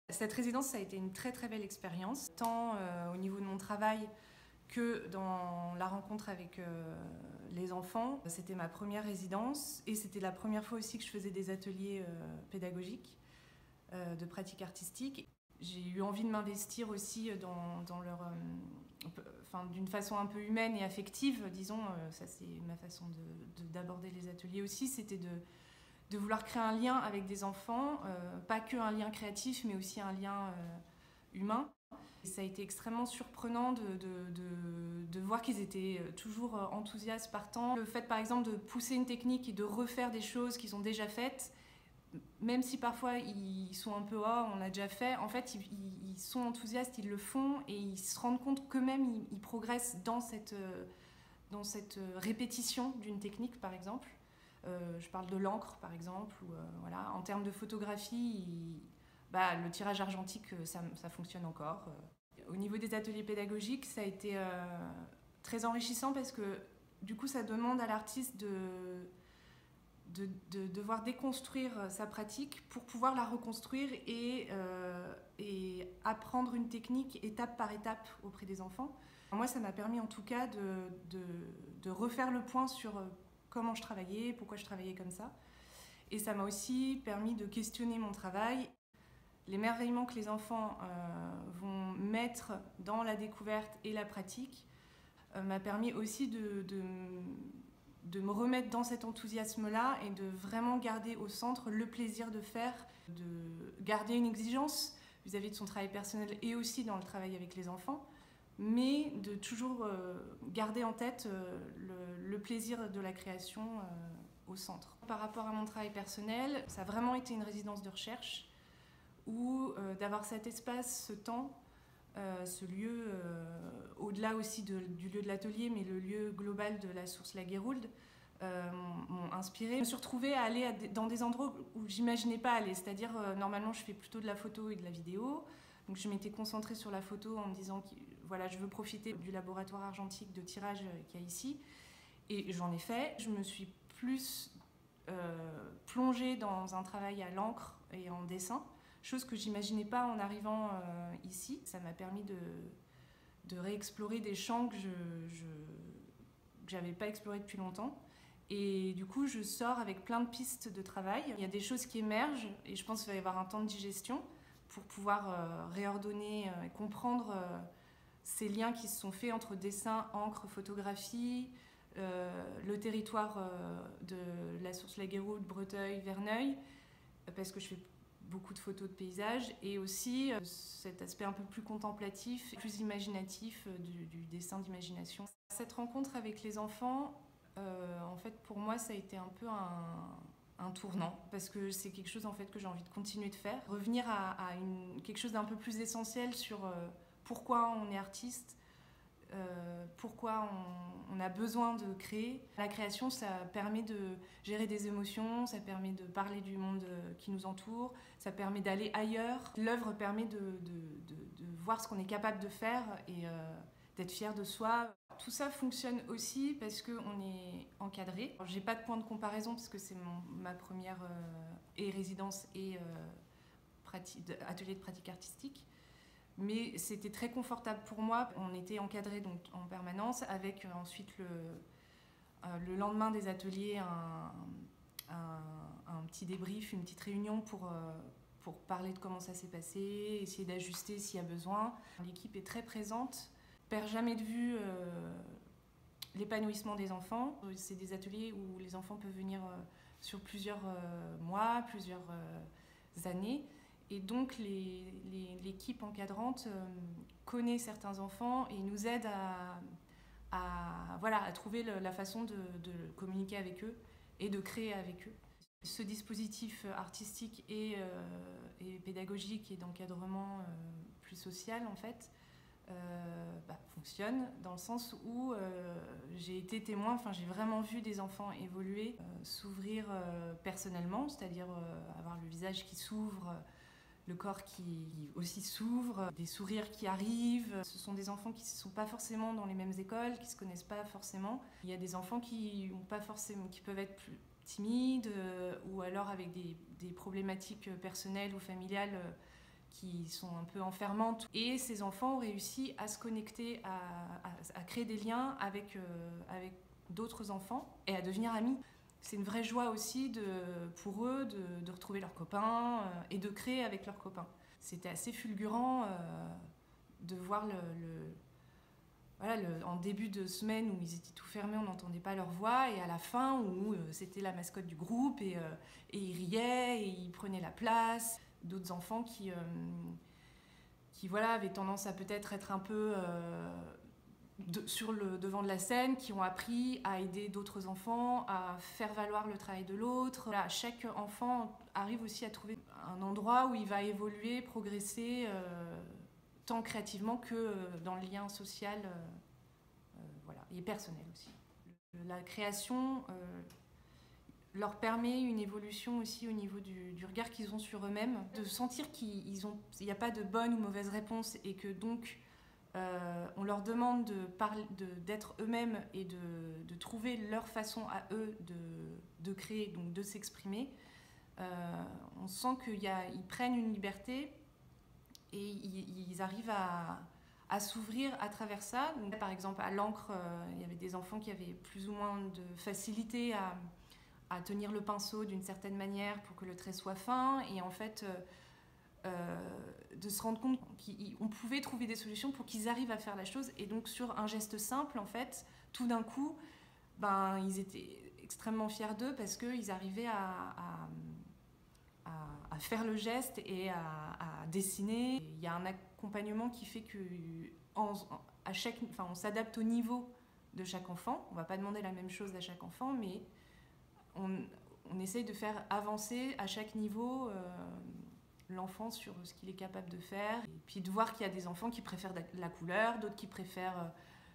Cette résidence, ça a été une très très belle expérience, tant au niveau de mon travail que dans la rencontre avec les enfants. C'était ma première résidence et c'était la première fois aussi que je faisais des ateliers pédagogiques de pratique artistique. J'ai eu envie de m'investir aussi dans leur... d'une façon un peu humaine et affective, disons. Ça, c'est ma façon d'aborder les ateliers aussi. C'était de vouloir créer un lien avec des enfants, pas que un lien créatif, mais aussi un lien humain. Et ça a été extrêmement surprenant de voir qu'ils étaient toujours enthousiastes, partants. Le fait, par exemple, de pousser une technique et de refaire des choses qu'ils ont déjà faites, même si parfois ils sont un peu « oh, on l'a déjà fait », en fait, ils sont enthousiastes, ils le font et ils se rendent compte qu'eux-mêmes, ils progressent dans cette répétition d'une technique, par exemple. Je parle de l'encre, par exemple, ou voilà. En termes de photographie, le tirage argentique, ça fonctionne encore. Au niveau des ateliers pédagogiques, ça a été très enrichissant parce que du coup, ça demande à l'artiste de devoir déconstruire sa pratique pour pouvoir la reconstruire et apprendre une technique étape par étape auprès des enfants. Moi, ça m'a permis en tout cas de refaire le point sur comment je travaillais, pourquoi je travaillais comme ça. Et ça m'a aussi permis de questionner mon travail. L'émerveillement que les enfants vont mettre dans la découverte et la pratique m'a permis aussi de me remettre dans cet enthousiasme-là et de vraiment garder au centre le plaisir de faire, de garder une exigence vis-à-vis de son travail personnel et aussi dans le travail avec les enfants, mais de toujours garder en tête le plaisir de la création au centre. Par rapport à mon travail personnel, ça a vraiment été une résidence de recherche où d'avoir cet espace, ce temps, ce lieu, au-delà aussi du lieu de l'atelier, mais le lieu global de la source Laguérould, m'ont inspirée. Je me suis retrouvée à aller dans des endroits où j'imaginais pas aller, c'est-à-dire normalement je fais plutôt de la photo et de la vidéo, donc je m'étais concentrée sur la photo en me disant que voilà, je veux profiter du laboratoire argentique de tirage qu'il y a ici, et j'en ai fait. Je me suis plus plongée dans un travail à l'encre et en dessin, chose que j'imaginais pas en arrivant ici. Ça m'a permis de réexplorer des champs que j'avais pas explorés depuis longtemps. Et du coup, je sors avec plein de pistes de travail. Il y a des choses qui émergent et je pense qu'il va y avoir un temps de digestion pour pouvoir réordonner et comprendre ces liens qui se sont faits entre dessin, encre, photographie, le territoire de la source Laguérould, Breteuil, Verneuil, parce que je fais beaucoup de photos de paysages, et aussi cet aspect un peu plus contemplatif, plus imaginatif du dessin d'imagination. Cette rencontre avec les enfants, en fait, pour moi, ça a été un peu un tournant, parce que c'est quelque chose en fait, que j'ai envie de continuer de faire. Revenir à quelque chose d'un peu plus essentiel sur pourquoi on est artiste, pourquoi on a besoin de créer. La création, ça permet de gérer des émotions, ça permet de parler du monde qui nous entoure, ça permet d'aller ailleurs. L'œuvre permet de voir ce qu'on est capable de faire et d'être fier de soi. Tout ça fonctionne aussi parce qu'on est encadré. J'ai pas de point de comparaison parce que c'est ma première résidence et atelier de pratique artistique. Mais c'était très confortable pour moi. On était encadrés donc en permanence avec ensuite le lendemain des ateliers un petit débrief, une petite réunion pour parler de comment ça s'est passé, essayer d'ajuster s'il y a besoin. L'équipe est très présente, perd jamais de vue l'épanouissement des enfants. C'est des ateliers où les enfants peuvent venir sur plusieurs mois, plusieurs années. Et donc l'équipe encadrante connaît certains enfants et nous aide à trouver la façon de communiquer avec eux et de créer avec eux. Ce dispositif artistique et pédagogique et d'encadrement plus social, en fait, fonctionne dans le sens où j'ai été témoin, j'ai vraiment vu des enfants évoluer, s'ouvrir personnellement, c'est-à-dire avoir le visage qui s'ouvre, le corps qui aussi s'ouvre, des sourires qui arrivent. Ce sont des enfants qui ne sont pas forcément dans les mêmes écoles, qui ne se connaissent pas forcément. Il y a des enfants qui peuvent être plus timides ou alors avec des problématiques personnelles ou familiales qui sont un peu enfermantes. Et ces enfants ont réussi à se connecter, à créer des liens avec d'autres enfants et à devenir amis. C'est une vraie joie aussi pour eux de retrouver leurs copains et de créer avec leurs copains. C'était assez fulgurant de voir en début de semaine où ils étaient tout fermés, on n'entendait pas leur voix, et à la fin où c'était la mascotte du groupe et ils riaient et ils prenaient la place. D'autres enfants qui avaient tendance à peut-être être un peu sur le devant de la scène, qui ont appris à aider d'autres enfants, à faire valoir le travail de l'autre. Voilà, chaque enfant arrive aussi à trouver un endroit où il va évoluer, progresser, tant créativement que dans le lien social et personnel aussi. La création leur permet une évolution aussi au niveau du regard qu'ils ont sur eux-mêmes, de sentir qu'il n'y a pas de bonne ou mauvaise réponse et que donc on leur demande d'être eux-mêmes et de trouver leur façon à eux de créer, donc de s'exprimer. On sent qu'ils prennent une liberté et ils arrivent à s'ouvrir à travers ça. Donc, par exemple, à l'encre, il y avait des enfants qui avaient plus ou moins de facilité à tenir le pinceau d'une certaine manière pour que le trait soit fin. Et en fait, de se rendre compte qu'on pouvait trouver des solutions pour qu'ils arrivent à faire la chose. Et donc, sur un geste simple, en fait, tout d'un coup, ils étaient extrêmement fiers d'eux parce qu'ils arrivaient à faire le geste et à dessiner. Il y a un accompagnement qui fait on s'adapte au niveau de chaque enfant. On ne va pas demander la même chose à chaque enfant, mais on essaye de faire avancer à chaque niveau l'enfant sur ce qu'il est capable de faire. Et puis de voir qu'il y a des enfants qui préfèrent la couleur, d'autres qui préfèrent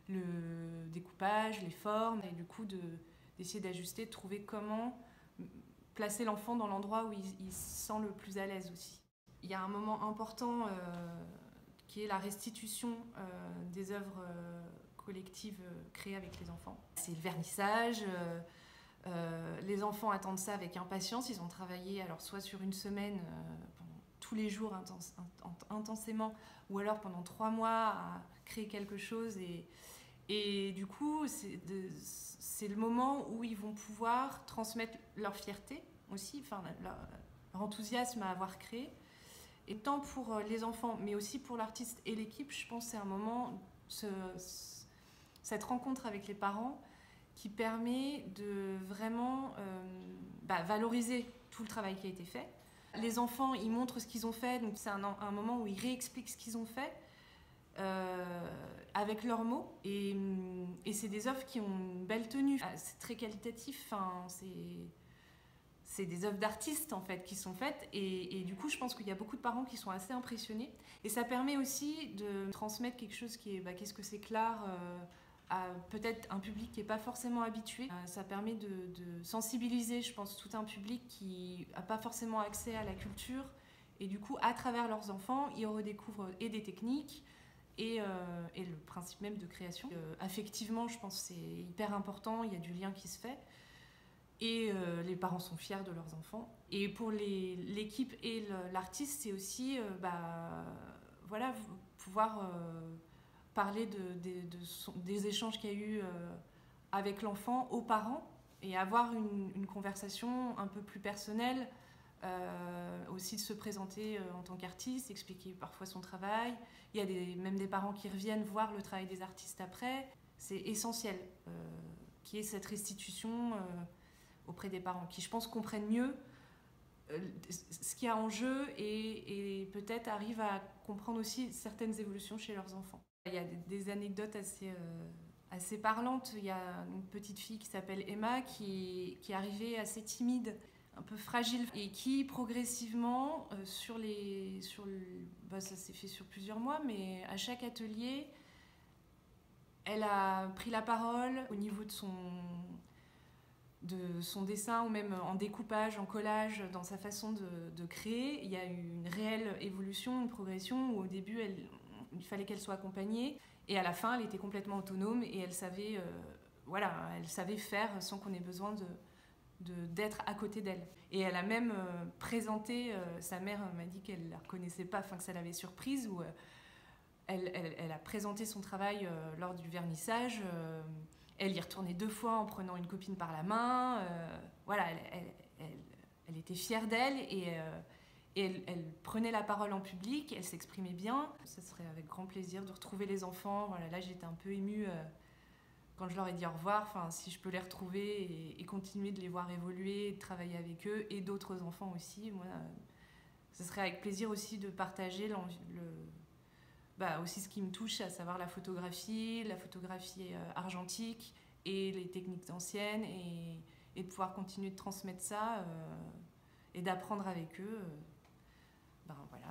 le découpage, les formes, et du coup d'essayer d'ajuster, de trouver comment placer l'enfant dans l'endroit où il se sent le plus à l'aise aussi. Il y a un moment important qui est la restitution des œuvres collectives créées avec les enfants. C'est le vernissage. Les enfants attendent ça avec impatience. Ils ont travaillé alors soit sur une semaine, pendant tous les jours intensément, ou alors pendant 3 mois à créer quelque chose. Et du coup, c'est le moment où ils vont pouvoir transmettre leur fierté aussi, leur enthousiasme à avoir créé. Et tant pour les enfants, mais aussi pour l'artiste et l'équipe, je pense que c'est un moment, cette rencontre avec les parents, qui permet de vraiment valoriser tout le travail qui a été fait. Les enfants, ils montrent ce qu'ils ont fait, donc c'est un moment où ils réexpliquent ce qu'ils ont fait avec leurs mots. Et c'est des œuvres qui ont une belle tenue. C'est très qualitatif, c'est des œuvres d'artistes en fait qui sont faites. Et du coup, je pense qu'il y a beaucoup de parents qui sont assez impressionnés. Et ça permet aussi de transmettre quelque chose qui est qu'est-ce que c'est que l'art à peut-être un public qui n'est pas forcément habitué. Ça permet de sensibiliser, je pense, tout un public qui n'a pas forcément accès à la culture. Et du coup, à travers leurs enfants, ils redécouvrent et des techniques et le principe même de création. Affectivement, je pense que c'est hyper important, il y a du lien qui se fait. Et les parents sont fiers de leurs enfants. Et pour l'équipe et l'artiste, c'est aussi pouvoir parler des échanges qu'il y a eu avec l'enfant aux parents et avoir une conversation un peu plus personnelle, aussi de se présenter en tant qu'artiste, expliquer parfois son travail. Il y a même des parents qui reviennent voir le travail des artistes après. C'est essentiel qu'il y ait cette restitution auprès des parents qui, je pense, comprennent mieux ce qu'il y a en jeu et peut-être arrivent à comprendre aussi certaines évolutions chez leurs enfants. Il y a des anecdotes assez parlantes. Il y a une petite fille qui s'appelle Emma qui est arrivée assez timide, un peu fragile, et qui progressivement, ça s'est fait sur plusieurs mois, mais à chaque atelier, elle a pris la parole au niveau de son dessin, ou même en découpage, en collage, dans sa façon de créer. Il y a eu une réelle évolution, une progression, où au début, il fallait qu'elle soit accompagnée, et à la fin, elle était complètement autonome, et elle savait faire sans qu'on ait besoin d'être à côté d'elle. Et elle a même présenté, sa mère m'a dit qu'elle ne la reconnaissait pas, enfin que ça l'avait surprise, où elle a présenté son travail lors du vernissage. Elle y retournait 2 fois en prenant une copine par la main. Voilà, elle était fière d'elle et elle prenait la parole en public, elle s'exprimait bien. Ce serait avec grand plaisir de retrouver les enfants. Voilà, là, j'étais un peu émue quand je leur ai dit au revoir. Enfin, si je peux les retrouver et continuer de les voir évoluer, de travailler avec eux et d'autres enfants aussi. Moi, ce serait avec plaisir aussi de partager aussi ce qui me touche, à savoir la photographie argentique et les techniques anciennes et de pouvoir continuer de transmettre ça et d'apprendre avec eux. Voilà.